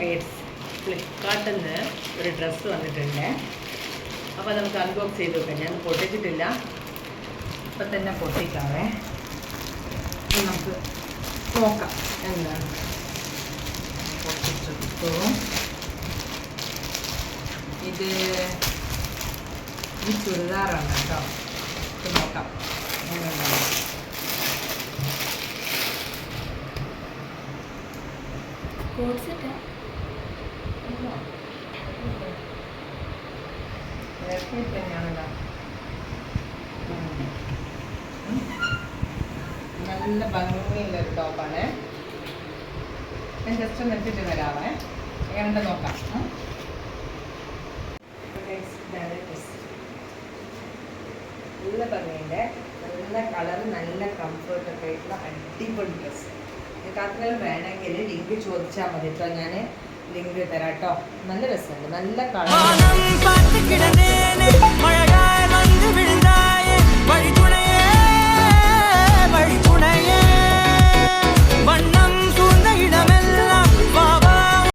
Guys, ഫ്ലിപ്കാർട്ടിൽ നിന്ന് ഒരു ഡ്രസ്സ് വന്നിട്ടുണ്ട്. അപ്പോൾ നമുക്ക് അൺബോക്സ് ചെയ്ത് നോക്കാം. ഞാൻ പൊട്ടിച്ചിട്ടില്ല, ഇപ്പം തന്നെ പൊട്ടിക്കാവേ. നമുക്ക് നോക്കാം എന്താണ്. പൊട്ടിച്ചെടുത്തു. ഇത് ഈ ചുരിദാറാണ് കേട്ടോ. ഇത് നോക്കാം എങ്ങനെയുണ്ടാവും. തന്നെയാണല്ലോ, നല്ല ഭംഗിയുള്ളൊരു ടോപ്പാണ്. ഞാൻ ജസ്റ്റ് ഒന്ന് എടുത്തിട്ട് വരാവേ, എങ്ങനെ നോക്കാം. നല്ല ഭംഗിയുണ്ട്, നല്ല കളർ, നല്ല കംഫർട്ടൊക്കെ ആയിട്ടുള്ള അടിപൊളി ഡ്രസ്സ്. നിങ്ങൾക്ക് ആർക്കെങ്കിലും വേണമെങ്കിൽ ലിങ്ക് ചോദിച്ചാൽ മതി കേട്ടോ, ഞാൻ ലിങ്ക് തരാം കേട്ടോ. നല്ല രസമുണ്ട്, നല്ല കളർ.